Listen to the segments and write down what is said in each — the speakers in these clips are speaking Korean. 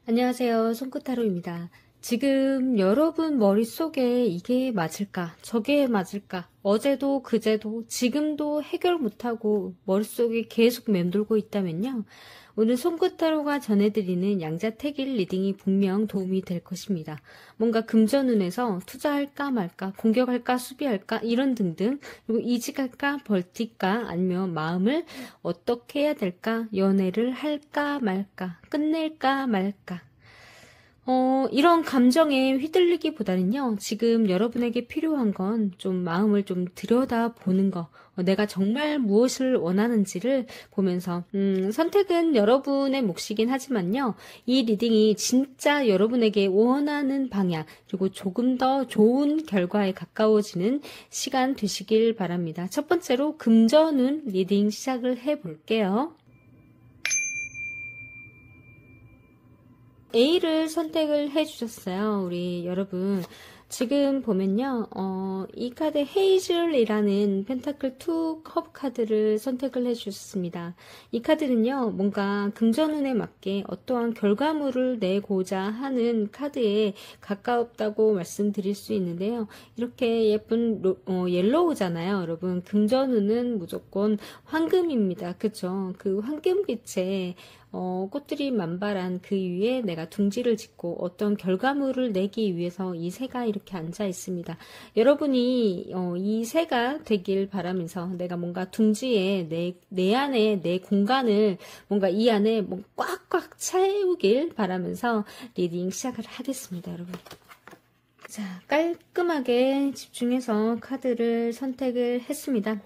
안녕하세요. 손끝타로입니다. 지금 여러분 머릿속에 이게 맞을까? 저게 맞을까? 어제도 그제도 지금도 해결 못하고 머릿속에 계속 맴돌고 있다면요. 오늘 손끝타로가 전해드리는 양자택일 리딩이 분명 도움이 될 것입니다. 뭔가 금전운에서 투자할까 말까, 공격할까 수비할까 이런 등등, 그리고 이직할까 벌틸까 아니면 마음을 어떻게 해야 될까, 연애를 할까 말까, 끝낼까 말까. 이런 감정에 휘둘리기보다는요, 지금 여러분에게 필요한 건 좀 마음을 좀 들여다보는 거, 내가 정말 무엇을 원하는지를 보면서, 선택은 여러분의 몫이긴 하지만요, 이 리딩이 진짜 여러분에게 원하는 방향, 그리고 조금 더 좋은 결과에 가까워지는 시간 되시길 바랍니다. 첫 번째로 금전운 리딩 시작을 해볼게요. A를 선택을 해주셨어요. 우리 여러분. 지금 보면요. 이 카드 헤이즐이라는 펜타클 2 컵 카드를 선택을 해주셨습니다. 이 카드는요. 뭔가 금전운에 맞게 어떠한 결과물을 내고자 하는 카드에 가깝다고 말씀드릴 수 있는데요. 이렇게 예쁜 옐로우잖아요. 여러분. 금전운은 무조건 황금입니다. 그쵸? 그 황금빛에 꽃들이 만발한 그 위에 내가 둥지를 짓고 어떤 결과물을 내기 위해서 이 새가 이렇게 앉아 있습니다. 여러분이 이 새가 되길 바라면서 내가 뭔가 둥지에 내 안에 내 공간을 뭔가 이 안에 뭐 꽉꽉 채우길 바라면서 리딩 시작을 하겠습니다, 여러분. 자, 깔끔하게 집중해서 카드를 선택을 했습니다.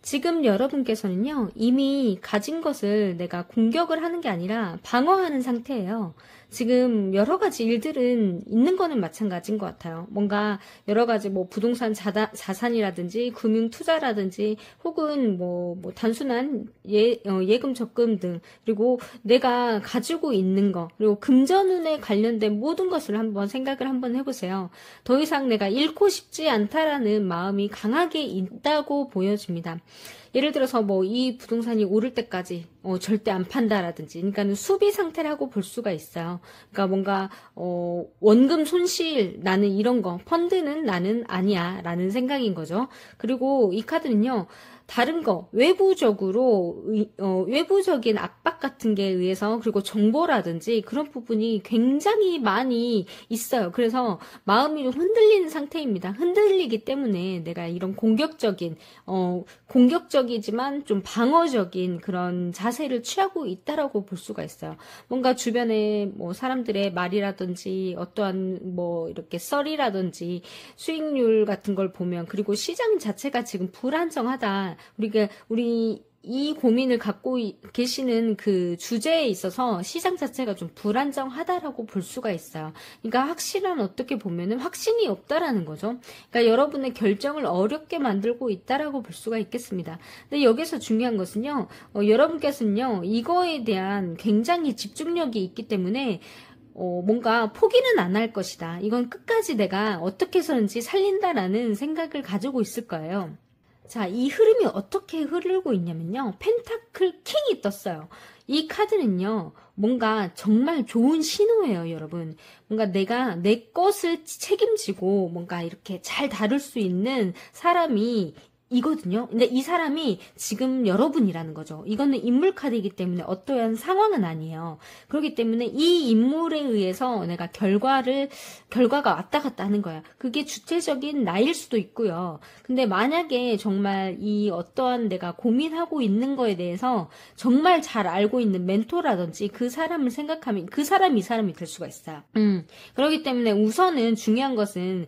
지금 여러분께서는요, 이미 가진 것을 내가 공격을 하는 게 아니라 방어하는 상태예요. 지금 여러 가지 일들은 있는 거는 마찬가지인 것 같아요. 뭔가 여러 가지 뭐 부동산 자산이라든지 금융 투자라든지 혹은 뭐 단순한 예금 적금 등, 그리고 내가 가지고 있는 거, 그리고 금전운에 관련된 모든 것을 한번 생각을 한번 해보세요. 더 이상 내가 잃고 싶지 않다라는 마음이 강하게 있다고 보여집니다. 예를 들어서 뭐 이 부동산이 오를 때까지 절대 안 판다라든지, 그러니까는 수비 상태라고 볼 수가 있어요. 그러니까 뭔가 원금 손실 나는 이런 거, 펀드는 나는 아니야라는 생각인 거죠. 그리고 이 카드는요. 다른 거, 외부적으로, 외부적인 압박 같은 게 의해서, 그리고 정보라든지 그런 부분이 굉장히 많이 있어요. 그래서 마음이 좀 흔들리는 상태입니다. 흔들리기 때문에 내가 이런 공격적이지만 좀 방어적인 그런 자세를 취하고 있다라고 볼 수가 있어요. 뭔가 주변에 뭐 사람들의 말이라든지 어떠한 뭐 이렇게 썰이라든지 수익률 같은 걸 보면, 그리고 시장 자체가 지금 불안정하다. 우리 이 고민을 갖고 계시는 그 주제에 있어서 시장 자체가 좀 불안정하다라고 볼 수가 있어요. 그러니까 확실한, 어떻게 보면은 확신이 없다라는 거죠. 그러니까 여러분의 결정을 어렵게 만들고 있다라고 볼 수가 있겠습니다. 근데 여기서 중요한 것은요, 여러분께서는요, 이거에 대한 굉장히 집중력이 있기 때문에 뭔가 포기는 안 할 것이다. 이건 끝까지 내가 어떻게 해서든지 살린다라는 생각을 가지고 있을 거예요. 자, 이 흐름이 어떻게 흐르고 있냐면요. 펜타클 킹이 떴어요. 이 카드는요, 뭔가 정말 좋은 신호예요, 여러분. 뭔가 내가 내 것을 책임지고 뭔가 이렇게 잘 다룰 수 있는 사람이 이거든요. 근데 이 사람이 지금 여러분이라는 거죠. 이거는 인물 카드이기 때문에 어떠한 상황은 아니에요. 그렇기 때문에 이 인물에 의해서 내가 결과가 왔다 갔다 하는 거야. 그게 주체적인 나일 수도 있고요. 근데 만약에 정말 이 어떠한 내가 고민하고 있는 거에 대해서 정말 잘 알고 있는 멘토라든지 그 사람을 생각하면 그 사람이 이 사람이 될 수가 있어요. 그렇기 때문에 우선은 중요한 것은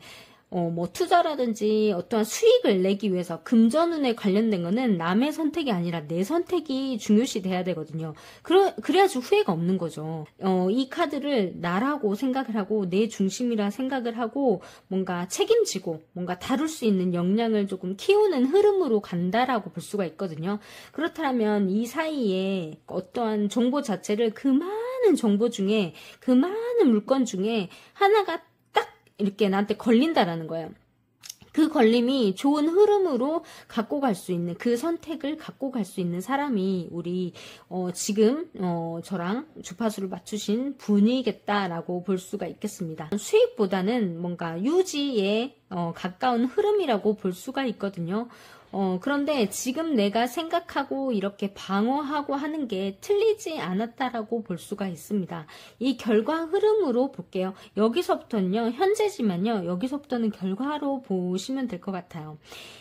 뭐 투자라든지 어떠한 수익을 내기 위해서 금전운에 관련된 거는 남의 선택이 아니라 내 선택이 중요시 돼야 되거든요. 그래야지 후회가 없는 거죠. 이 카드를 나라고 생각을 하고 내 중심이라 생각을 하고 뭔가 책임지고 뭔가 다룰 수 있는 역량을 조금 키우는 흐름으로 간다라고 볼 수가 있거든요. 그렇다면 이 사이에 어떠한 정보 자체를 그 많은 정보 중에, 그 많은 물건 중에 하나가 이렇게 나한테 걸린다라는 거예요. 그 걸림이 좋은 흐름으로 갖고 갈 수 있는, 그 선택을 갖고 갈 수 있는 사람이 우리 지금 저랑 주파수를 맞추신 분이겠다라고 볼 수가 있겠습니다. 수익보다는 뭔가 유지에 가까운 흐름이라고 볼 수가 있거든요. 그런데 지금 내가 생각하고 이렇게 방어하고 하는 게 틀리지 않았다라고 볼 수가 있습니다. 이 결과 흐름으로 볼게요. 여기서부터는요, 현재지만요, 여기서부터는 결과로 보시면 될 것 같아요.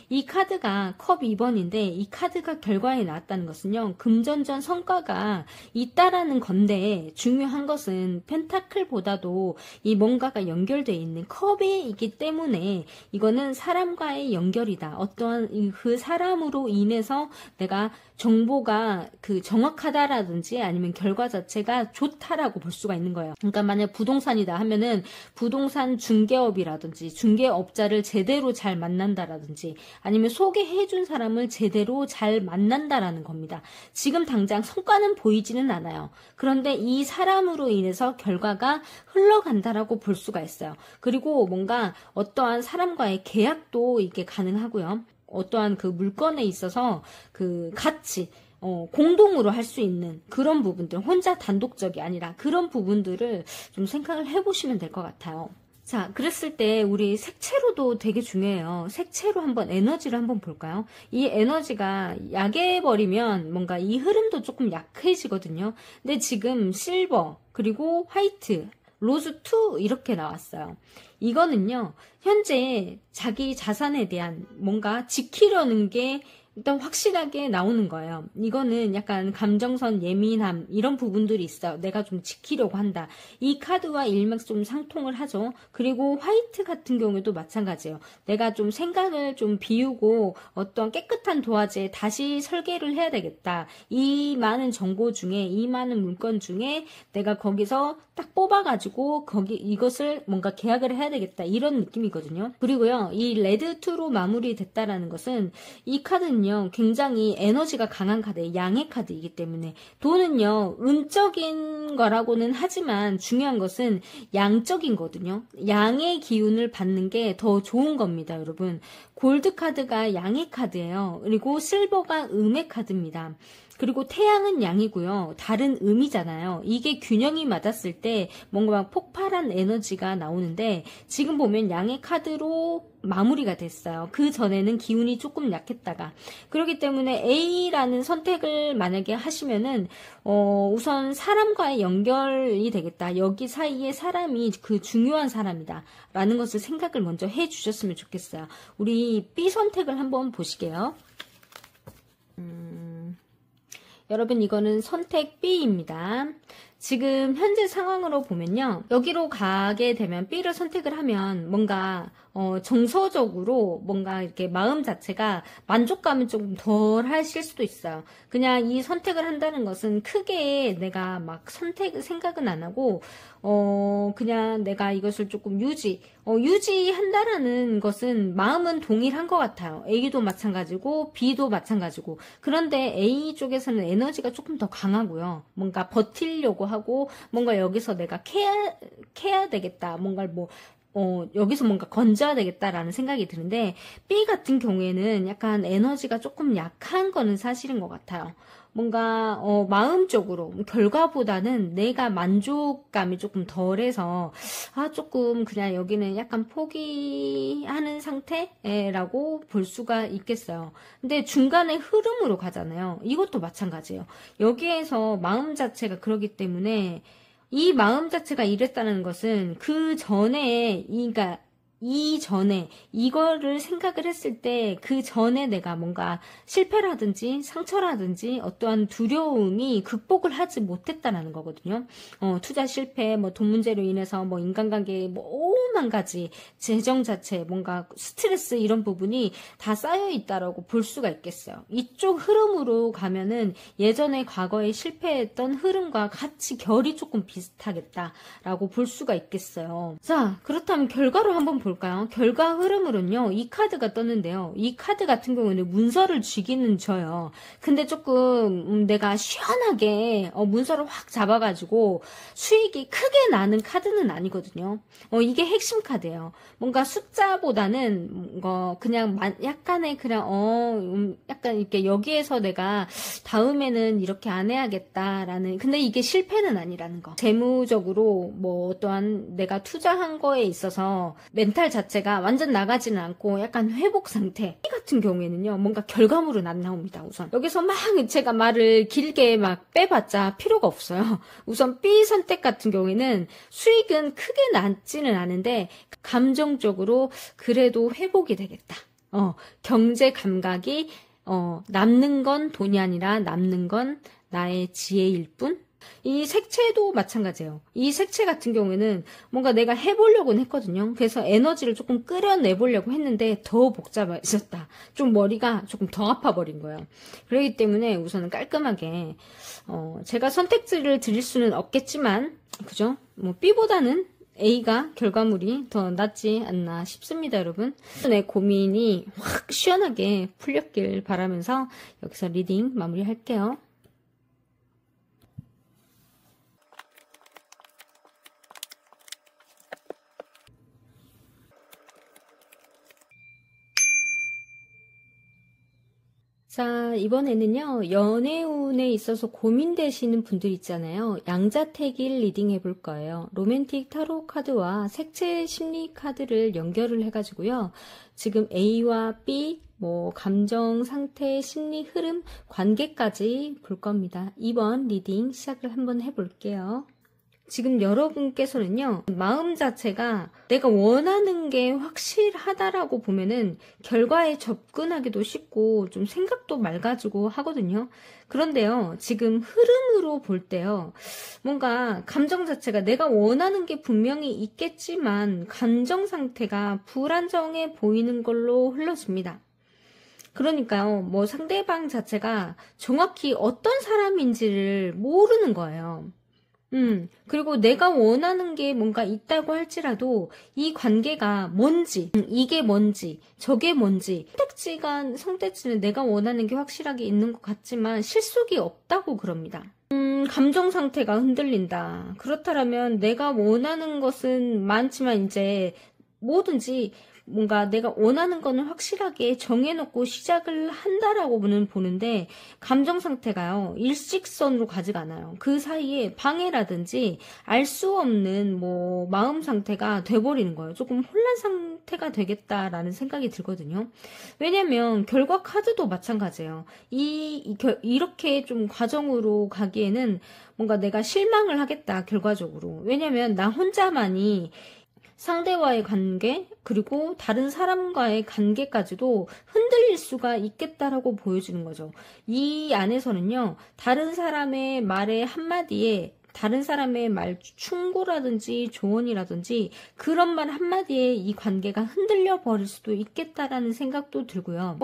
이 카드가 컵 2번인데 이 카드가 결과에 나왔다는 것은요, 금전전 성과가 있다라는 건데, 중요한 것은 펜타클보다도 이 뭔가가 연결되어 있는 컵이기 때문에 이거는 사람과의 연결이다. 어떠한 그 사람으로 인해서 내가 정보가 정확하다라든지 아니면 결과 자체가 좋다라고 볼 수가 있는 거예요. 그러니까 만약 부동산이다 하면은 부동산 중개업이라든지 중개업자를 제대로 잘 만난다라든지 아니면 소개해준 사람을 제대로 잘 만난다라는 겁니다. 지금 당장 성과는 보이지는 않아요. 그런데 이 사람으로 인해서 결과가 흘러간다라고 볼 수가 있어요. 그리고 뭔가 어떠한 사람과의 계약도 이게 가능하고요. 어떠한 그 물건에 있어서 같이 공동으로 할 수 있는 그런 부분들, 혼자 단독적이 아니라 그런 부분들을 좀 생각을 해보시면 될 것 같아요. 자, 그랬을 때 우리 색채로도 되게 중요해요. 색채로 한번 에너지를 한번 볼까요? 이 에너지가 약해버리면 뭔가 이 흐름도 조금 약해지거든요. 근데 지금 실버, 그리고 화이트, 로즈2 이렇게 나왔어요. 이거는요, 현재 자기 자산에 대한 뭔가 지키려는 게 일단 확실하게 나오는 거예요. 이거는 약간 감정선 예민함 이런 부분들이 있어요. 내가 좀 지키려고 한다. 이 카드와 일맥상통을 하죠. 그리고 화이트 같은 경우에도 마찬가지예요. 내가 좀 생각을 좀 비우고 어떤 깨끗한 도화지에 다시 설계를 해야 되겠다. 이 많은 정보 중에, 이 많은 물건 중에 내가 거기서 딱 뽑아가지고 이것을 뭔가 계약을 해야 되겠다. 이런 느낌이거든요. 그리고요, 이 레드2로 마무리됐다라는 것은 이 카드는 굉장히 에너지가 강한 카드예요. 양의 카드이기 때문에 돈은요, 음적인 거라고는 하지만 중요한 것은 양적인 거거든요. 양의 기운을 받는 게 더 좋은 겁니다, 여러분. 골드 카드가 양의 카드예요. 그리고 실버가 음의 카드입니다. 그리고 태양은 양이고요. 달은 음이잖아요. 이게 균형이 맞았을 때 뭔가 막 폭발한 에너지가 나오는데 지금 보면 양의 카드로 마무리가 됐어요. 그 전에는 기운이 조금 약했다가. 그렇기 때문에 A라는 선택을 만약에 하시면은 우선 사람과의 연결이 되겠다. 여기 사이에 사람이 그 중요한 사람이다. 라는 것을 생각을 먼저 해주셨으면 좋겠어요. 우리 B 선택을 한번 보시게요. 여러분, 이거는 선택 B입니다. 지금 현재 상황으로 보면요, 여기로 가게 되면 B를 선택을 하면 뭔가 정서적으로 뭔가 이렇게 마음 자체가 만족감은 조금 덜 하실 수도 있어요. 그냥 이 선택을 한다는 것은 크게 내가 막 생각은 안 하고 그냥 내가 이것을 조금 유지한다라는 것은 마음은 동일한 것 같아요. A도 마찬가지고 B도 마찬가지고. 그런데 A 쪽에서는 에너지가 조금 더 강하고요. 뭔가 버틸려고 하고 뭔가 여기서 내가 캐야 되겠다. 뭔가를 여기서 뭔가 건져야 되겠다라는 생각이 드는데, B 같은 경우에는 약간 에너지가 조금 약한 거는 사실인 것 같아요. 뭔가 마음적으로 결과보다는 내가 만족감이 조금 덜해서 조금 그냥 여기는 약간 포기하는 상태라고 볼 수가 있겠어요. 근데 중간에 흐름으로 가잖아요. 이것도 마찬가지예요. 여기에서 마음 자체가 그러기 때문에 이 마음 자체가 이랬다는 것은 그 전에, 그러니까 이전에 이거를 생각을 했을 때 그 전에 내가 뭔가 실패라든지 상처라든지 어떠한 두려움이 극복을 하지 못했다라는 거거든요. 투자 실패, 돈 문제로 인해서 인간관계 오만 가지 재정 자체, 뭔가 스트레스 이런 부분이 다 쌓여 있다라고 볼 수가 있겠어요. 이쪽 흐름으로 가면은 예전에 과거에 실패했던 흐름과 같이 결이 조금 비슷하겠다라고 볼 수가 있겠어요. 자, 그렇다면 결과로 한번 볼까요? 볼까요? 결과 흐름으로는요, 이 카드가 떴는데요. 이 카드 같은 경우는 문서를 쥐기는 져요. 근데 조금 내가 시원하게 문서를 확 잡아가지고 수익이 크게 나는 카드는 아니거든요. 이게 핵심 카드예요. 뭔가 숫자보다는 그냥 약간의 그냥 약간 이렇게 여기에서 내가 다음에는 이렇게 안 해야겠다라는, 근데 이게 실패는 아니라는 거. 재무적으로 뭐 또한 내가 투자한 거에 있어서 멘탈 자체가 완전 나가지는 않고 약간 회복 상태. 이 같은 경우에는요, 뭔가 결과물은 안 나옵니다. 우선 여기서 막 제가 말을 길게 막 빼봤자 필요가 없어요. 우선 B 선택 같은 경우에는 수익은 크게 낮지는 않은데 감정적으로 그래도 회복이 되겠다. 경제 감각이 남는 건 돈이 아니라 남는 건 나의 지혜일 뿐. 이 색채도 마찬가지예요. 이 색채 같은 경우에는 뭔가 내가 해보려고는 했거든요. 그래서 에너지를 조금 끌어내보려고 했는데 더 복잡해졌다. 좀 머리가 조금 더 아파버린 거예요. 그렇기 때문에 우선은 깔끔하게 제가 선택지를 드릴 수는 없겠지만, 그죠? 뭐 B보다는 A가 결과물이 더 낫지 않나 싶습니다, 여러분. 내 고민이 확 시원하게 풀렸길 바라면서 여기서 리딩 마무리할게요. 자, 이번에는요, 연애운에 있어서 고민되시는 분들 있잖아요. 양자택일 리딩 해볼 거예요. 로맨틱 타로 카드와 색채 심리 카드를 연결을 해가지고요. 지금 A와 B, 감정, 상태, 심리, 흐름, 관계까지 볼 겁니다. 이번 리딩 시작을 한번 해볼게요. 지금 여러분께서는요, 마음 자체가 내가 원하는 게 확실하다라고 보면은 결과에 접근하기도 쉽고 좀 생각도 맑아지고 하거든요. 그런데요, 지금 흐름으로 볼 때요, 뭔가 감정 자체가 내가 원하는 게 분명히 있겠지만 감정 상태가 불안정해 보이는 걸로 흘러집니다. 그러니까요, 상대방 자체가 정확히 어떤 사람인지를 모르는 거예요. 그리고 내가 원하는 게 뭔가 있다고 할지라도 이 관계가 뭔지, 이게 뭔지, 저게 뭔지, 선택지는 내가 원하는 게 확실하게 있는 것 같지만 실속이 없다고 그럽니다. 감정 상태가 흔들린다. 그렇다면 내가 원하는 것은 많지만 이제 뭐든지 뭔가 내가 원하는 거는 확실하게 정해놓고 시작을 한다라고는 보는데 감정 상태가요, 일직선으로 가지가 않아요. 그 사이에 방해라든지 알 수 없는 마음 상태가 돼버리는 거예요. 조금 혼란 상태가 되겠다라는 생각이 들거든요. 왜냐면 결과 카드도 마찬가지예요. 이렇게 좀 과정으로 가기에는 뭔가 내가 실망을 하겠다, 결과적으로. 왜냐면 나 혼자만이 상대와의 관계, 그리고 다른 사람과의 관계까지도 흔들릴 수가 있겠다라고 보여주는 거죠. 이 안에서는요, 다른 사람의 말의 한마디에, 다른 사람의 말 충고라든지 조언이라든지 그런 말 한마디에 이 관계가 흔들려 버릴 수도 있겠다라는 생각도 들고요.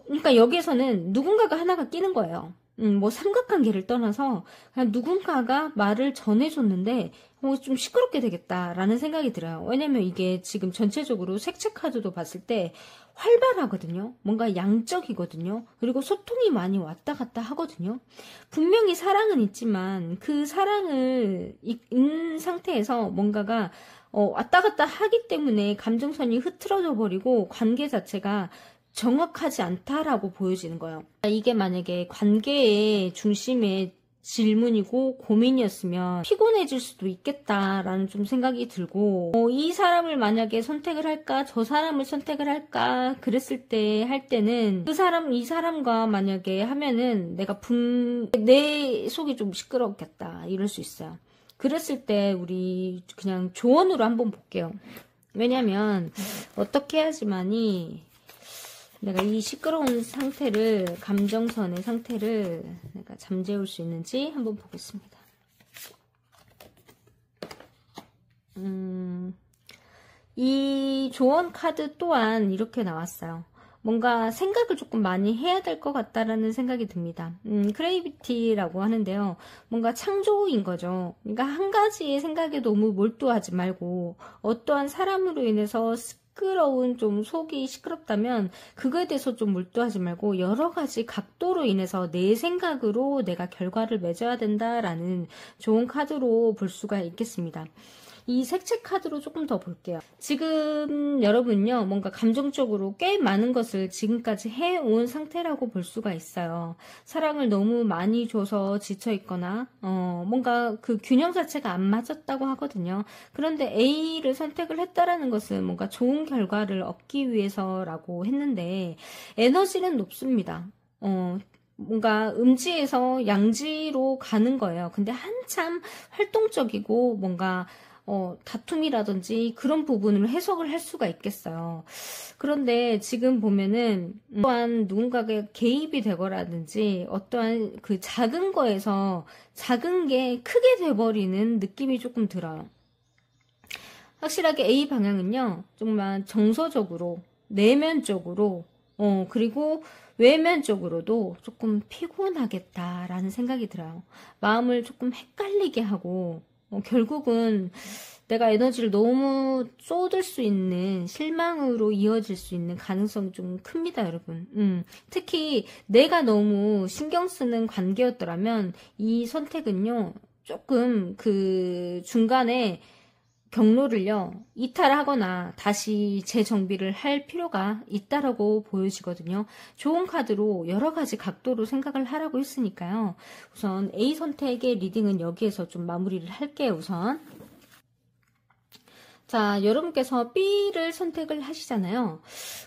그러니까 여기에서는 누군가가 하나가 끼는 거예요. 삼각관계를 떠나서 그냥 누군가가 말을 전해줬는데 좀 시끄럽게 되겠다라는 생각이 들어요. 왜냐면 이게 지금 전체적으로 색채 카드도 봤을 때 활발하거든요. 뭔가 양적이거든요. 그리고 소통이 많이 왔다 갔다 하거든요. 분명히 사랑은 있지만 그 사랑을 있는 상태에서 뭔가가 왔다 갔다 하기 때문에 감정선이 흐트러져 버리고 관계 자체가 정확하지 않다라고 보여지는 거예요. 이게 만약에 관계의 중심에 질문이고 고민이었으면 피곤해질 수도 있겠다라는 좀 생각이 들고, 이 사람을 만약에 선택을 할까, 저 사람을 선택을 할까 그랬을 때 할 때는 이 사람과 만약에 하면은 내 속이 좀 시끄럽겠다 이럴 수 있어요. 그랬을 때 우리 그냥 조언으로 한번 볼게요. 왜냐면 어떻게 해야지만이 내가 이 시끄러운 상태를, 감정선의 상태를 내가 잠재울 수 있는지 한번 보겠습니다. 이 조언 카드 또한 이렇게 나왔어요. 뭔가 생각을 조금 많이 해야 될 것 같다라는 생각이 듭니다. 크리에이티비티라고 하는데요. 뭔가 창조인 거죠. 그러니까 한 가지의 생각에 너무 몰두하지 말고 어떠한 사람으로 인해서 시끄러운 좀 속이 시끄럽다면 그거에 대해서 좀 몰두하지 말고 여러 가지 각도로 인해서 내 생각으로 내가 결과를 맺어야 된다라는 좋은 카드로 볼 수가 있겠습니다. 이 색채 카드로 조금 더 볼게요. 지금 여러분요, 뭔가 감정적으로 꽤 많은 것을 지금까지 해온 상태라고 볼 수가 있어요. 사랑을 너무 많이 줘서 지쳐있거나, 뭔가 그 균형 자체가 안 맞았다고 하거든요. 그런데 A를 선택을 했다라는 것은 뭔가 좋은 결과를 얻기 위해서라고 했는데, 에너지는 높습니다. 뭔가 음지에서 양지로 가는 거예요. 근데 한참 활동적이고 뭔가 다툼이라든지 그런 부분을 해석을 할 수가 있겠어요. 그런데 지금 보면은 또한 누군가가 개입이 되거라든지 어떠한 그 작은 거에서 작은 게 크게 돼버리는 느낌이 조금 들어요. 확실하게 A 방향은요, 정말 정서적으로, 내면적으로, 그리고 외면적으로도 조금 피곤하겠다라는 생각이 들어요. 마음을 조금 헷갈리게 하고, 결국은 내가 에너지를 너무 쏟을 수 있는 실망으로 이어질 수 있는 가능성이 좀 큽니다, 여러분. 특히 내가 너무 신경 쓰는 관계였더라면 이 선택은요, 조금 그 중간에 경로를요, 이탈하거나 다시 재정비를 할 필요가 있다라고 보여지거든요. 좋은 카드로 여러 가지 각도로 생각을 하라고 했으니까요. 우선 A 선택의 리딩은 여기에서 좀 마무리를 할게요, 우선. 자, 여러분께서 B를 선택을 하시잖아요.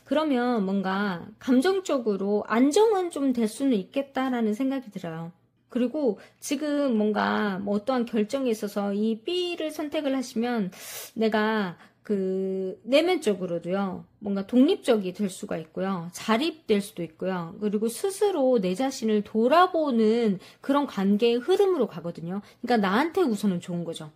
그러면 뭔가 감정적으로 안정은 좀 될 수는 있겠다라는 생각이 들어요. 그리고 지금 뭔가 뭐 어떠한 결정에 있어서 이 B를 선택을 하시면 내가 그 내면적으로도요, 뭔가 독립적이 될 수가 있고요, 자립될 수도 있고요, 그리고 스스로 내 자신을 돌아보는 그런 관계의 흐름으로 가거든요. 그러니까 나한테 우선은 좋은 거죠.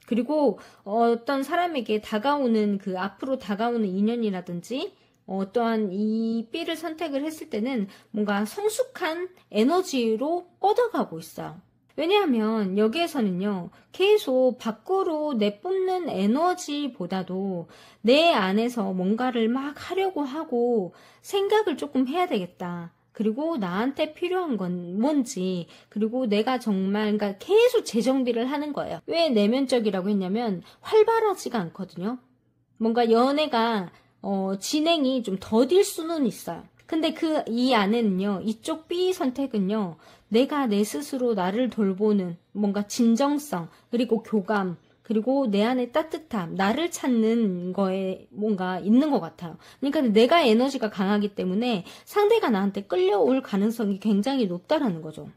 그리고 어떤 사람에게 다가오는 그 앞으로 다가오는 인연이라든지 어떠한 이 B를 선택을 했을 때는 뭔가 성숙한 에너지로 뻗어가고 있어요. 왜냐하면 여기에서는요, 계속 밖으로 내뿜는 에너지보다도 내 안에서 뭔가를 막 하려고 하고 생각을 조금 해야 되겠다. 그리고 나한테 필요한 건 뭔지, 그리고 내가 정말, 그러니까 계속 재정비를 하는 거예요. 왜 내면적이라고 했냐면 활발하지가 않거든요. 뭔가 연애가 진행이 좀 더딜 수는 있어요. 근데 이 안에는요, 이쪽 B 선택은요, 내가 내 스스로 나를 돌보는 뭔가 진정성, 그리고 교감, 그리고 내 안에 따뜻함, 나를 찾는 거에 뭔가 있는 것 같아요. 그러니까 내가 에너지가 강하기 때문에 상대가 나한테 끌려올 가능성이 굉장히 높다라는 거죠.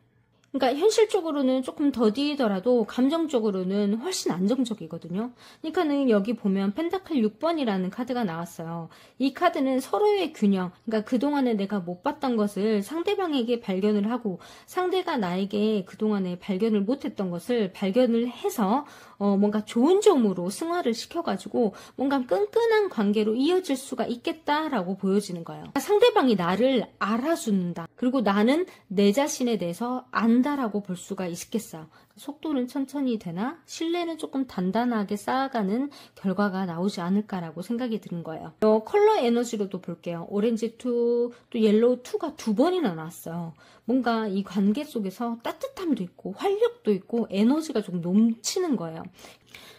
그러니까 현실적으로는 조금 더디더라도 감정적으로는 훨씬 안정적이거든요. 그러니까는 여기 보면 펜타클 6번이라는 카드가 나왔어요. 이 카드는 서로의 균형, 그러니까 그동안에 내가 못 봤던 것을 상대방에게 발견을 하고 상대가 나에게 그동안에 발견을 못했던 것을 발견을 해서 뭔가 좋은 점으로 승화를 시켜가지고 뭔가 끈끈한 관계로 이어질 수가 있겠다라고 보여지는 거예요. 상대방이 나를 알아주는다. 그리고 나는 내 자신에 대해서 안다라고 볼 수가 있겠어요. 속도는 천천히 되나 신뢰는 조금 단단하게 쌓아가는 결과가 나오지 않을까라고 생각이 드는 거예요. 컬러 에너지로도 볼게요. 오렌지 2, 또 옐로우 2가 두 번이나 나왔어요. 뭔가 이 관계 속에서 따뜻함도 있고 활력도 있고 에너지가 좀 넘치는 거예요.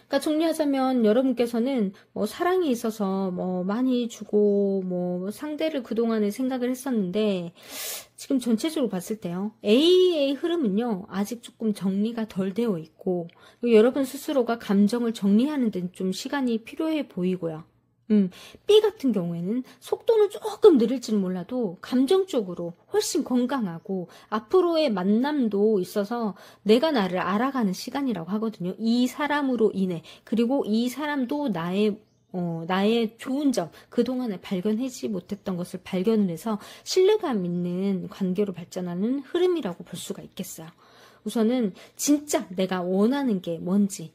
그러니까 정리하자면 여러분께서는 뭐 사랑이 있어서 뭐 많이 주고 뭐 상대를 그동안에 생각을 했었는데 지금 전체적으로 봤을 때요, A의 흐름은요 아직 조금 정리가 덜 되어 있고 여러분 스스로가 감정을 정리하는 데는 좀 시간이 필요해 보이고요. B 같은 경우에는 속도는 조금 느릴지는 몰라도 감정적으로 훨씬 건강하고 앞으로의 만남도 있어서 내가 나를 알아가는 시간이라고 하거든요. 이 사람으로 인해. 그리고 이 사람도 나의 좋은 점, 그동안에 발견하지 못했던 것을 발견을 해서 신뢰감 있는 관계로 발전하는 흐름이라고 볼 수가 있겠어요. 우선은 진짜 내가 원하는 게 뭔지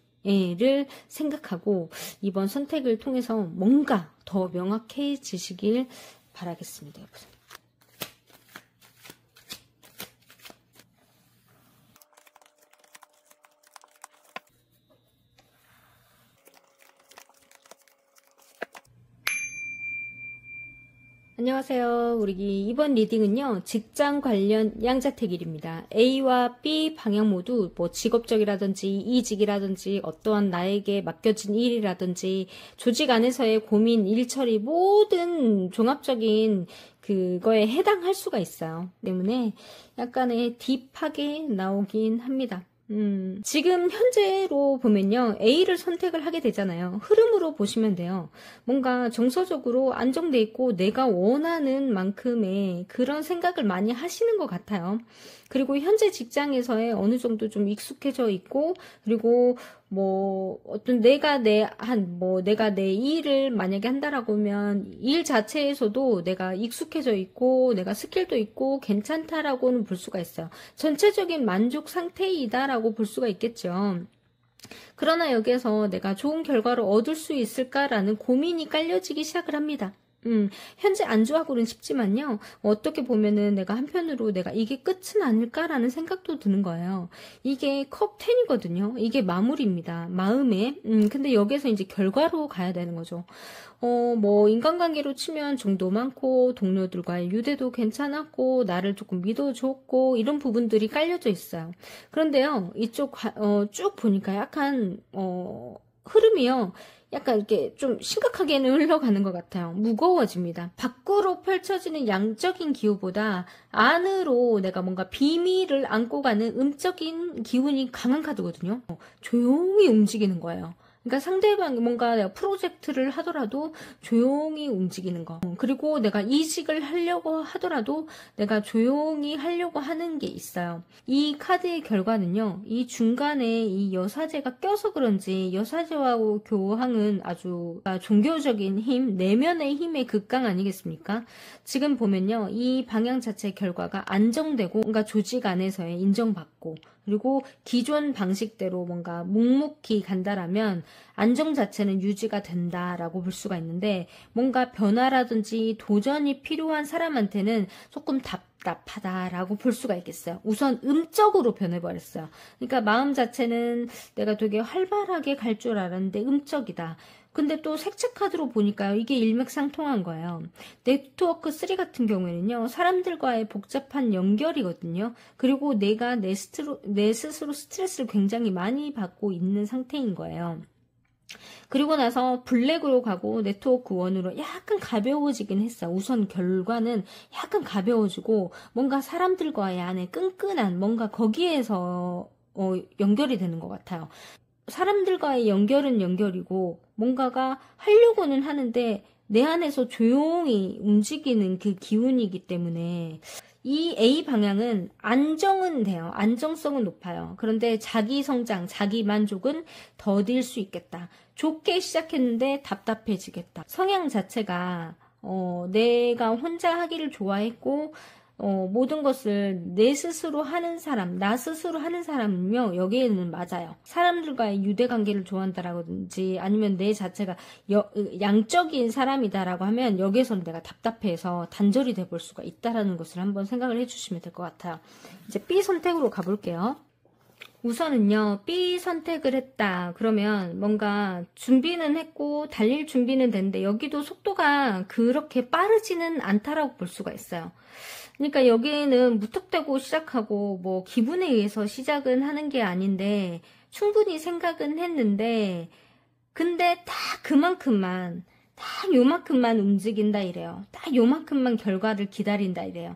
를 생각하고 이번 선택을 통해서 뭔가 더 명확해지시길 바라겠습니다, 여러분. 안녕하세요. 우리 이번 리딩은요, 직장 관련 양자택일입니다. A와 B 방향 모두 뭐 직업적이라든지 이직이라든지 어떠한 나에게 맡겨진 일이라든지 조직 안에서의 고민, 일처리 모든 종합적인 그거에 해당할 수가 있어요. 때문에 약간의 딥하게 나오긴 합니다. 지금 현재로 보면요, A를 선택을 하게 되잖아요. 흐름으로 보시면 돼요. 뭔가 정서적으로 안정돼 있고 내가 원하는 만큼의 그런 생각을 많이 하시는 것 같아요. 그리고 현재 직장에서의 어느 정도 좀 익숙해져 있고, 그리고 뭐 어떤 내가 내 일을 만약에 한다라고 하면 일 자체에서도 내가 익숙해져 있고 내가 스킬도 있고 괜찮다라고는 볼 수가 있어요. 전체적인 만족 상태이다라고 볼 수가 있겠죠. 그러나 여기에서 내가 좋은 결과를 얻을 수 있을까라는 고민이 깔려지기 시작을 합니다. 현재 안주하고는 싶지만요, 어떻게 보면은 내가 한편으로 내가 이게 끝은 아닐까라는 생각도 드는 거예요. 이게 컵 10이거든요. 이게 마무리입니다. 마음에. 근데 여기서 이제 결과로 가야 되는 거죠. 뭐, 인간관계로 치면 정도 많고, 동료들과의 유대도 괜찮았고, 나를 조금 믿어줬고, 이런 부분들이 깔려져 있어요. 그런데요, 이쪽, 쭉 보니까 약간, 흐름이요. 약간 이렇게 좀 심각하게는 흘러가는 것 같아요. 무거워집니다. 밖으로 펼쳐지는 양적인 기후보다 안으로 내가 뭔가 비밀을 안고 가는 음적인 기운이 강한 카드거든요. 조용히 움직이는 거예요. 그러니까 상대방이 뭔가 내가 프로젝트를 하더라도 조용히 움직이는 거. 그리고 내가 이직을 하려고 하더라도 내가 조용히 하려고 하는 게 있어요. 이 카드의 결과는요, 이 중간에 이 여사제가 껴서 그런지 여사제와 교황은 아주 종교적인 힘, 내면의 힘의 극강 아니겠습니까? 지금 보면요, 이 방향 자체의 결과가 안정되고 뭔가 조직 안에서의 인정받고 그리고 기존 방식대로 뭔가 묵묵히 간다라면 안정 자체는 유지가 된다라고 볼 수가 있는데, 뭔가 변화라든지 도전이 필요한 사람한테는 조금 답답하다라고 볼 수가 있겠어요. 우선 음적으로 변해버렸어요. 그러니까 마음 자체는 내가 되게 활발하게 갈 줄 알았는데 음적이다. 근데 또 색채 카드로 보니까요, 이게 일맥상통한 거예요. 네트워크 3 같은 경우에는요, 사람들과의 복잡한 연결이거든요. 그리고 내가 내 스스로 스트레스를 굉장히 많이 받고 있는 상태인 거예요. 그리고 나서 블랙으로 가고 네트워크 1으로 약간 가벼워지긴 했어. 우선 결과는 약간 가벼워지고 뭔가 사람들과의 안에 끈끈한 뭔가 거기에서 연결이 되는 것 같아요. 사람들과의 연결은 연결이고 뭔가가 하려고는 하는데 내 안에서 조용히 움직이는 그 기운이기 때문에 이 A 방향은 안정은 돼요. 안정성은 높아요. 그런데 자기 성장, 자기 만족은 더딜 수 있겠다. 좋게 시작했는데 답답해지겠다. 성향 자체가 내가 혼자 하기를 좋아했고 모든 것을 내 스스로 하는 사람, 나 스스로 하는 사람은요, 여기에는 맞아요. 사람들과의 유대관계를 좋아한다라든지 아니면 내 자체가 양적인 사람이다라고 하면 여기에서는 내가 답답해서 단절이 돼볼 수가 있다라는 것을 한번 생각을 해주시면 될 것 같아요. 이제 B 선택으로 가볼게요. 우선은요, B 선택을 했다. 그러면 뭔가 준비는 했고 달릴 준비는 됐는데 여기도 속도가 그렇게 빠르지는 않다라고 볼 수가 있어요. 그러니까 여기에는 무턱대고 시작하고 뭐 기분에 의해서 시작은 하는 게 아닌데 충분히 생각은 했는데 근데 딱 그만큼만 딱 요만큼만 움직인다 이래요. 딱 요만큼만 결과를 기다린다 이래요.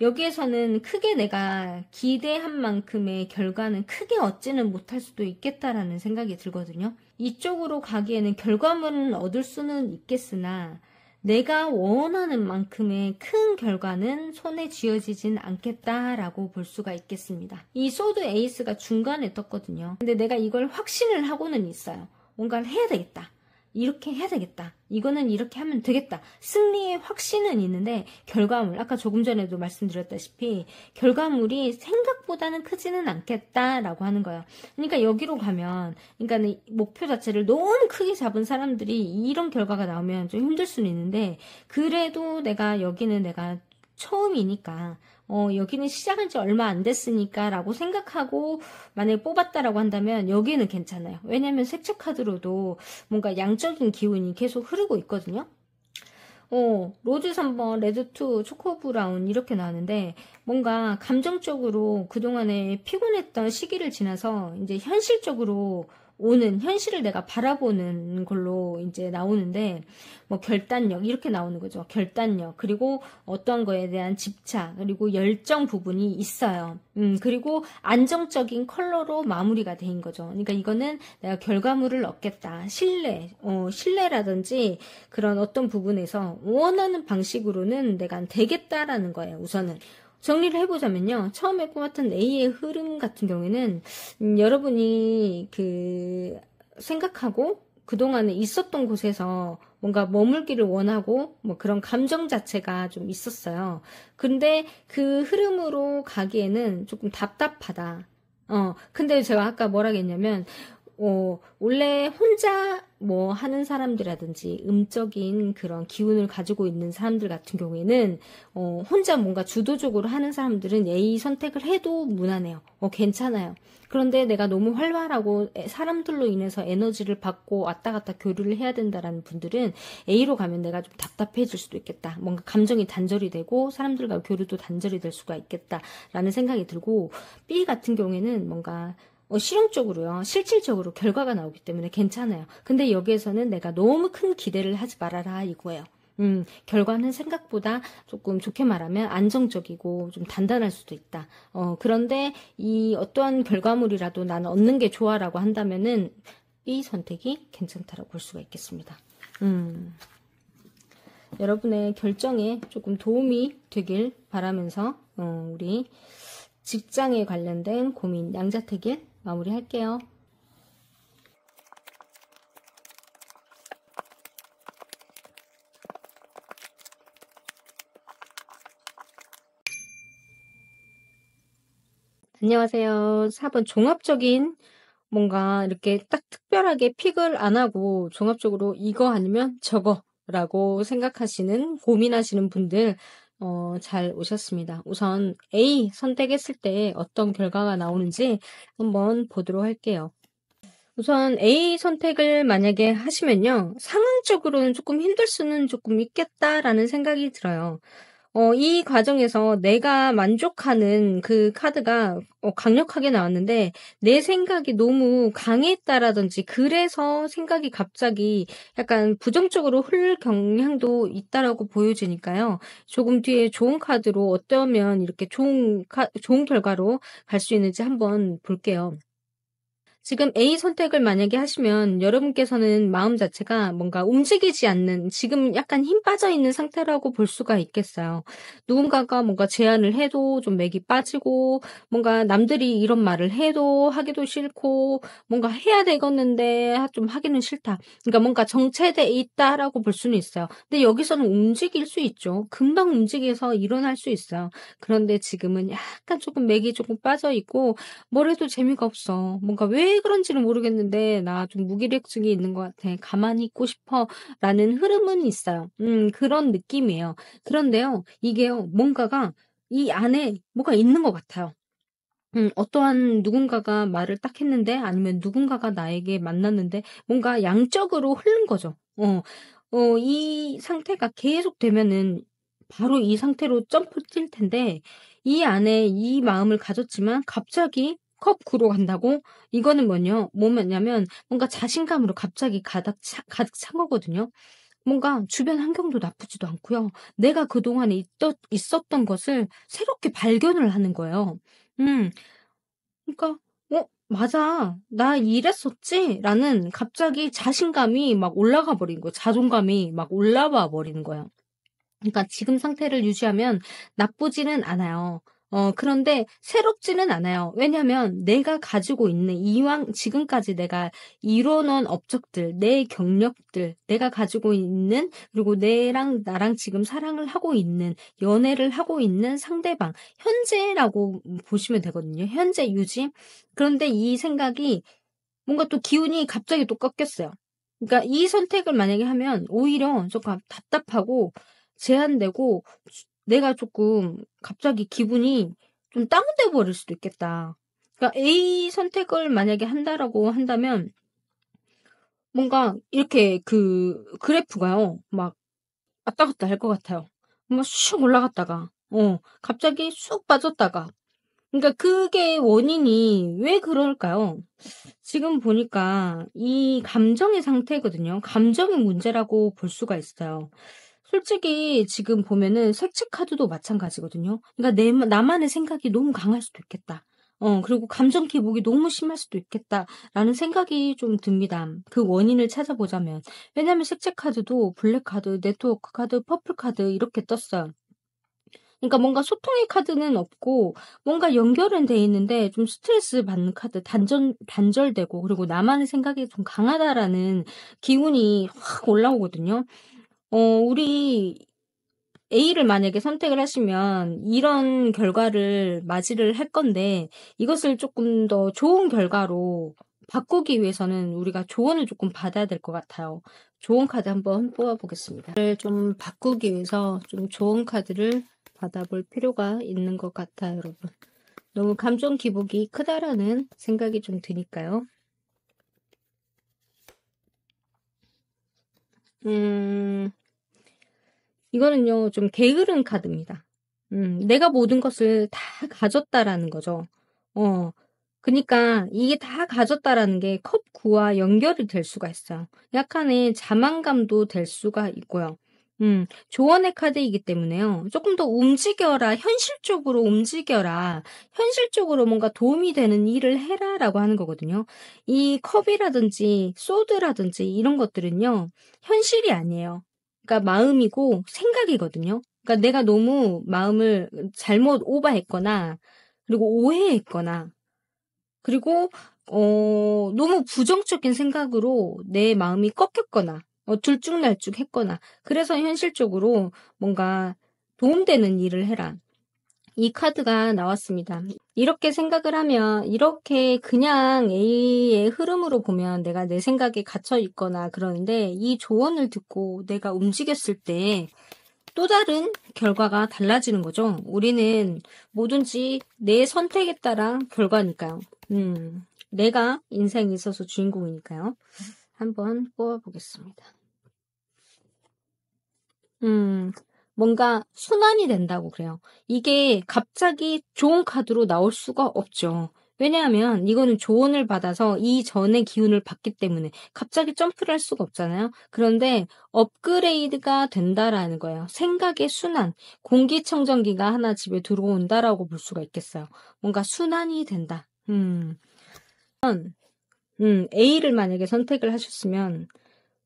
여기에서는 크게 내가 기대한 만큼의 결과는 크게 얻지는 못할 수도 있겠다라는 생각이 들거든요. 이쪽으로 가기에는 결과물은 얻을 수는 있겠으나 내가 원하는 만큼의 큰 결과는 손에 쥐어지진 않겠다라고 볼 수가 있겠습니다. 이 소드 에이스가 중간에 떴거든요. 근데 내가 이걸 확신을 하고는 있어요. 뭔가를 해야 되겠다. 이렇게 해야 되겠다. 이거는 이렇게 하면 되겠다. 승리의 확신은 있는데 결과물, 아까 조금 전에도 말씀드렸다시피 결과물이 생각보다는 크지는 않겠다라고 하는 거예요. 그러니까 여기로 가면, 그러니까 목표 자체를 너무 크게 잡은 사람들이 이런 결과가 나오면 좀 힘들 수는 있는데, 그래도 여기는 내가 처음이니까 여기는 시작한 지 얼마 안 됐으니까 라고 생각하고 만약에 뽑았다라고 한다면 여기는 괜찮아요. 왜냐면 색채 카드로도 뭔가 양적인 기운이 계속 흐르고 있거든요. 로즈 3번, 레드 2, 초코 브라운 이렇게 나왔는데 뭔가 감정적으로 그동안에 피곤했던 시기를 지나서 이제 현실적으로 오는 현실을 내가 바라보는 걸로 이제 나오는데 뭐 결단력 이렇게 나오는 거죠. 결단력 그리고 어떤 거에 대한 집착 그리고 열정 부분이 있어요. 그리고 안정적인 컬러로 마무리가 된 거죠. 그러니까 이거는 내가 결과물을 얻겠다. 신뢰라든지 그런 어떤 부분에서 원하는 방식으로는 내가 되겠다라는 거예요. 우선은. 정리를 해보자면요. 처음에 뽑았던 A의 흐름 같은 경우에는 여러분이 생각하고 그동안에 있었던 곳에서 뭔가 머물기를 원하고 뭐 그런 감정 자체가 좀 있었어요. 근데 그 흐름으로 가기에는 조금 답답하다. 근데 제가 아까 뭐라 했냐면 원래 혼자 뭐 하는 사람들이라든지 음적인 그런 기운을 가지고 있는 사람들 같은 경우에는 혼자 뭔가 주도적으로 하는 사람들은 A 선택을 해도 무난해요. 괜찮아요. 그런데 내가 너무 활발하고 사람들로 인해서 에너지를 받고 왔다 갔다 교류를 해야 된다라는 분들은 A로 가면 내가 좀 답답해질 수도 있겠다. 뭔가 감정이 단절이 되고 사람들과 교류도 단절이 될 수가 있겠다라는 생각이 들고 B 같은 경우에는 뭔가 실용적으로요, 실질적으로 결과가 나오기 때문에 괜찮아요. 근데 여기에서는 내가 너무 큰 기대를 하지 말아라 이거예요. 결과는 생각보다 조금 좋게 말하면 안정적이고 좀 단단할 수도 있다. 그런데 이 어떠한 결과물이라도 나는 얻는 게 좋아라고 한다면은 이 선택이 괜찮다라고 볼 수가 있겠습니다. 여러분의 결정에 조금 도움이 되길 바라면서 우리 직장에 관련된 고민 양자택일 마무리할게요. 안녕하세요. 4번 종합적인 뭔가 이렇게 딱 특별하게 픽을 안 하고 종합적으로 이거 아니면 저거라고 생각하시는 고민하시는 분들 잘 오셨습니다. 우선 A 선택했을 때 어떤 결과가 나오는지 한번 보도록 할게요. 우선 A 선택을 만약에 하시면요. 상황적으로는 조금 힘들 수는 조금 있겠다라는 생각이 들어요. 이 과정에서 내가 만족하는 그 카드가 강력하게 나왔는데 내 생각이 너무 강했다라든지 그래서 생각이 갑자기 약간 부정적으로 흐를 경향도 있다라고 보여지니까요. 조금 뒤에 좋은 카드로 어떠면 이렇게 좋은 결과로 갈 수 있는지 한번 볼게요. 지금 A 선택을 만약에 하시면 여러분께서는 마음 자체가 뭔가 움직이지 않는 지금 약간 힘 빠져 있는 상태라고 볼 수가 있겠어요. 누군가가 뭔가 제안을 해도 좀 맥이 빠지고 뭔가 남들이 이런 말을 해도 하기도 싫고 뭔가 해야 되겠는데 좀 하기는 싫다. 그러니까 뭔가 정체돼 있다라고 볼 수는 있어요. 근데 여기서는 움직일 수 있죠. 금방 움직여서 일어날 수 있어요. 그런데 지금은 약간 조금 맥이 조금 빠져 있고 뭘 해도 재미가 없어. 뭔가 왜 그런지는 모르겠는데 나 좀 무기력증이 있는 것 같아. 가만히 있고 싶어. 라는 흐름은 있어요. 그런 느낌이에요. 그런데요, 이게요, 뭔가가 이 안에 뭐가 있는 것 같아요. 어떠한 누군가가 말을 딱 했는데 아니면 누군가가 나에게 만났는데 뭔가 양적으로 흐른 거죠. 이 상태가 계속 되면은 바로 이 상태로 점프 뛸 텐데 이 안에 이 마음을 가졌지만 갑자기 컵구로 간다고? 이거는 뭐냐면 뭔가 자신감으로 갑자기 가득 찬 거거든요. 뭔가 주변 환경도 나쁘지도 않고요. 내가 그동안에 있었던 것을 새롭게 발견을 하는 거예요. 음. 그러니까 '맞아. 나 이랬었지?' 라는 갑자기 자신감이 막 올라가 버린 거예요. 자존감이 막 올라와 버리는 거예요. 그러니까 지금 상태를 유지하면 나쁘지는 않아요. 그런데 새롭지는 않아요. 왜냐면 내가 가지고 있는 이왕 지금까지 내가 이뤄놓은 업적들, 내 경력들, 내가 가지고 있는 그리고 나랑 지금 사랑을 하고 있는 연애를 하고 있는 상대방, 현재라고 보시면 되거든요. 현재 유지. 그런데 이 생각이 뭔가 또 기운이 갑자기 또 꺾였어요. 그러니까 이 선택을 만약에 하면 오히려 조금 답답하고 제한되고 내가 조금 갑자기 기분이 좀 다운돼 버릴 수도 있겠다. 그러니까 A 선택을 만약에 한다라고 한다면 뭔가 이렇게 그 그래프가요. 막 왔다 갔다 할 것 같아요. 뭔가 슉 올라갔다가 갑자기 쑥 빠졌다가 그러니까 그게 원인이 왜 그럴까요? 지금 보니까 이 감정의 상태거든요. 감정의 문제라고 볼 수가 있어요. 솔직히 지금 보면은 색채 카드도 마찬가지거든요. 그러니까 나만의 생각이 너무 강할 수도 있겠다. 그리고 감정 기복이 너무 심할 수도 있겠다라는 생각이 좀 듭니다. 그 원인을 찾아보자면. 왜냐면 색채 카드도 블랙 카드, 네트워크 카드, 퍼플 카드 이렇게 떴어요. 그러니까 뭔가 소통의 카드는 없고 뭔가 연결은 돼 있는데 좀 스트레스 받는 카드, 단절되고 그리고 나만의 생각이 좀 강하다라는 기운이 확 올라오거든요. 우리 A를 만약에 선택을 하시면 이런 결과를 맞이를 할 건데 이것을 조금 더 좋은 결과로 바꾸기 위해서는 우리가 조언을 조금 받아야 될 것 같아요. 조언 카드 한번 뽑아보겠습니다. 이를 좀 바꾸기 위해서 좀 좋은 카드를 받아볼 필요가 있는 것 같아요, 여러분. 너무 감정 기복이 크다라는 생각이 좀 드니까요. 이거는요, 좀 게으른 카드입니다. 내가 모든 것을 다 가졌다라는 거죠. 그니까 이게 다 가졌다라는 게 컵 9와 연결이 될 수가 있어요. 약간의 자만감도 될 수가 있고요. 조언의 카드이기 때문에요. 조금 더 움직여라, 현실적으로 움직여라, 현실적으로 뭔가 도움이 되는 일을 해라라고 하는 거거든요. 이 컵이라든지 소드라든지 이런 것들은요, 현실이 아니에요. 그러니까 마음이고 생각이거든요. 그러니까 내가 너무 마음을 잘못 오버했거나, 그리고 오해했거나, 그리고 너무 부정적인 생각으로 내 마음이 꺾였거나 들쭉날쭉했거나 그래서 현실적으로 뭔가 도움되는 일을 해라. 이 카드가 나왔습니다. 이렇게 생각을 하면 이렇게 그냥 A의 흐름으로 보면 내가 내 생각에 갇혀 있거나 그러는데 이 조언을 듣고 내가 움직였을 때 또 다른 결과가 달라지는 거죠. 우리는 뭐든지 내 선택에 따라 결과니까요. 내가 인생에 있어서 주인공이니까요. 한번 뽑아보겠습니다. 뭔가 순환이 된다고 그래요. 이게 갑자기 좋은 카드로 나올 수가 없죠. 왜냐하면 이거는 조언을 받아서 이전의 기운을 받기 때문에 갑자기 점프를 할 수가 없잖아요. 그런데 업그레이드가 된다라는 거예요. 생각의 순환, 공기청정기가 하나 집에 들어온다라고 볼 수가 있겠어요. 뭔가 순환이 된다. A를 만약에 선택을 하셨으면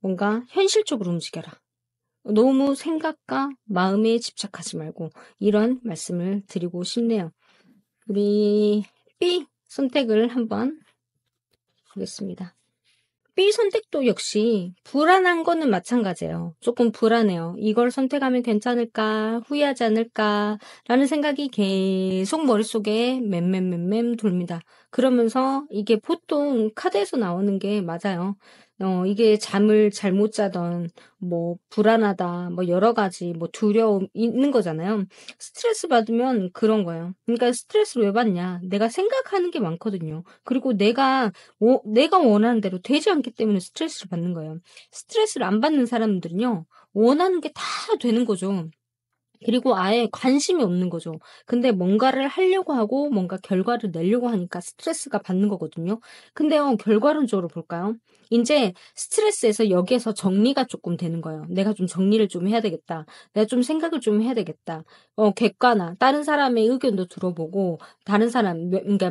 뭔가 현실적으로 움직여라. 너무 생각과 마음에 집착하지 말고 이런 말씀을 드리고 싶네요. 우리 B 선택을 한번 보겠습니다. B 선택도 역시 불안한 거는 마찬가지예요. 조금 불안해요. 이걸 선택하면 괜찮을까? 후회하지 않을까? 라는 생각이 계속 머릿속에 맴맴 돕니다. 그러면서 이게 보통 카드에서 나오는 게 맞아요. 이게 잠을 잘못 자던, 뭐, 불안하다, 뭐, 여러 가지, 뭐, 두려움 있는 거잖아요. 스트레스 받으면 그런 거예요. 그러니까 스트레스를 왜 받냐? 내가 생각하는 게 많거든요. 그리고 내가 원하는 대로 되지 않기 때문에 스트레스를 받는 거예요. 스트레스를 안 받는 사람들은요, 원하는 게 다 되는 거죠. 그리고 아예 관심이 없는 거죠. 근데 뭔가를 하려고 하고 뭔가 결과를 내려고 하니까 스트레스가 받는 거거든요. 근데요, 결과론적으로 볼까요? 이제 스트레스에서 여기에서 정리가 조금 되는 거예요. 내가 좀 정리를 좀 해야 되겠다. 내가 좀 생각을 좀 해야 되겠다. 객관화, 다른 사람의 의견도 들어보고, 다른 사람, 그러니까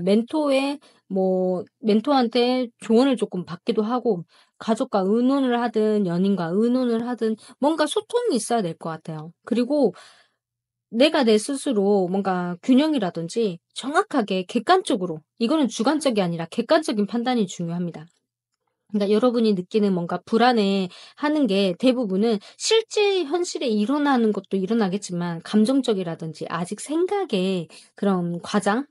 멘토한테 조언을 조금 받기도 하고, 가족과 의논을 하든, 연인과 의논을 하든, 뭔가 소통이 있어야 될 것 같아요. 그리고 내가 내 스스로 뭔가 균형이라든지 정확하게 객관적으로, 이거는 주관적이 아니라 객관적인 판단이 중요합니다. 그러니까 여러분이 느끼는 뭔가 불안해하는 게 대부분은 실제 현실에 일어나는 것도 일어나겠지만 감정적이라든지 아직 생각에 그런 과장,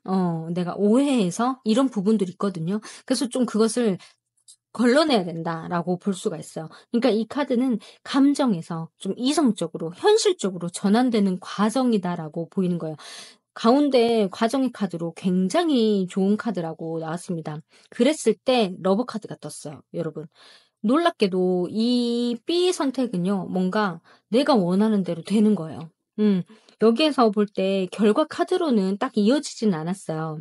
내가 오해해서 이런 부분들이 있거든요. 그래서 좀 그것을 걸러내야 된다라고 볼 수가 있어요. 그러니까 이 카드는 감정에서 좀 이성적으로, 현실적으로 전환되는 과정이다라고 보이는 거예요. 가운데 과정의 카드로 굉장히 좋은 카드라고 나왔습니다. 그랬을 때 러브 카드가 떴어요, 여러분. 놀랍게도 이 B 선택은요, 뭔가 내가 원하는 대로 되는 거예요. 여기에서 볼 때 결과 카드로는 딱 이어지진 않았어요.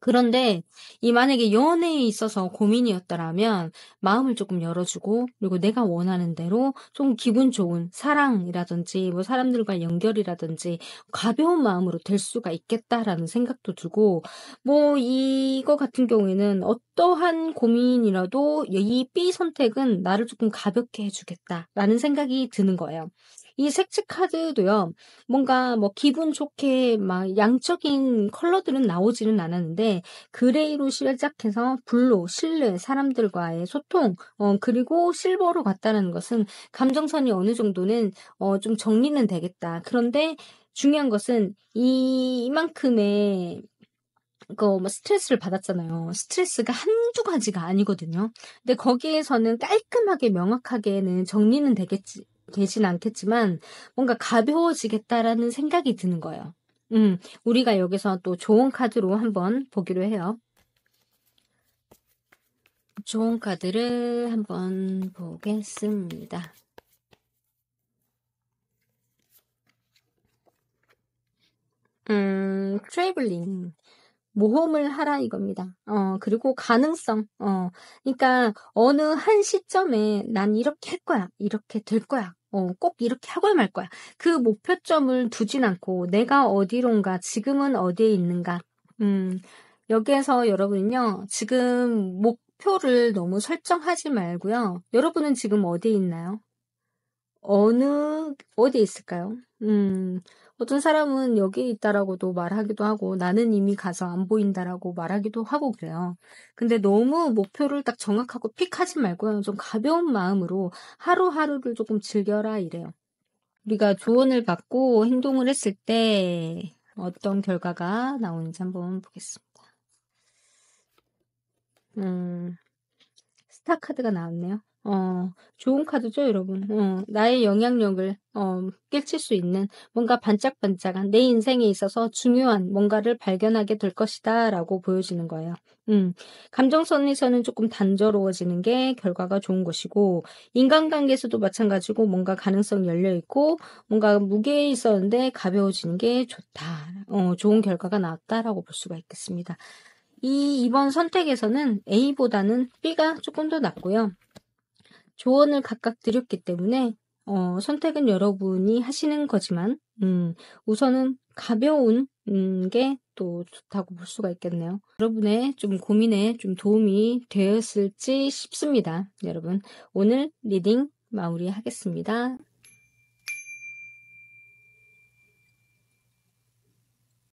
그런데 이 만약에 연애에 있어서 고민이었다라면 마음을 조금 열어주고, 그리고 내가 원하는 대로 좀 기분 좋은 사랑이라든지 뭐 사람들과 연결이라든지 가벼운 마음으로 될 수가 있겠다라는 생각도 들고, 뭐 이거 같은 경우에는 어떠한 고민이라도 이 B 선택은 나를 조금 가볍게 해주겠다라는 생각이 드는 거예요. 이 색채 카드도요, 뭔가 뭐 기분 좋게 막 양적인 컬러들은 나오지는 않았는데, 그레이로 시작해서 블루, 실내, 사람들과의 소통, 그리고 실버로 갔다는 것은 감정선이 어느 정도는 좀 정리는 되겠다. 그런데 중요한 것은 이만큼의 뭐 스트레스를 받았잖아요. 스트레스가 한두 가지가 아니거든요. 근데 거기에서는 깔끔하게 명확하게는 정리는 되진 않겠지만 뭔가 가벼워지겠다라는 생각이 드는 거예요. 우리가 여기서 또 좋은 카드로 한번 보기로 해요. 좋은 카드를 한번 보겠습니다. 트래블링. 모험을 하라 이겁니다. 그리고 가능성. 그러니까 어느 한 시점에 난 이렇게 할 거야. 이렇게 될 거야. 꼭 이렇게 하고 말 거야. 그 목표점을 두진 않고 내가 어디론가, 지금은 어디에 있는가. 여기에서 여러분은요, 지금 목표를 너무 설정하지 말고요. 여러분은 지금 어디에 있나요? 어디에 있을까요? 어떤 사람은 여기에 있다라고도 말하기도 하고, 나는 이미 가서 안 보인다라고 말하기도 하고 그래요. 근데 너무 목표를 딱 정확하고 픽하지 말고요. 좀 가벼운 마음으로 하루하루를 조금 즐겨라 이래요. 우리가 조언을 받고 행동을 했을 때 어떤 결과가 나오는지 한번 보겠습니다. 스타 카드가 나왔네요. 좋은 카드죠, 여러분. 나의 영향력을, 끼칠 수 있는 뭔가 반짝반짝한 내 인생에 있어서 중요한 뭔가를 발견하게 될 것이다, 라고 보여지는 거예요. 감정선에서는 조금 단조로워지는 게 결과가 좋은 것이고, 인간관계에서도 마찬가지고 뭔가 가능성이 열려있고, 뭔가 무게에 있었는데 가벼워지는 게 좋다. 좋은 결과가 나왔다라고 볼 수가 있겠습니다. 이번 선택에서는 A보다는 B가 조금 더 낫고요. 조언을 각각 드렸기 때문에 선택은 여러분이 하시는 거지만 우선은 가벼운 게 또 좋다고 볼 수가 있겠네요. 여러분의 좀 고민에 좀 도움이 되었을지 싶습니다. 여러분, 오늘 리딩 마무리하겠습니다.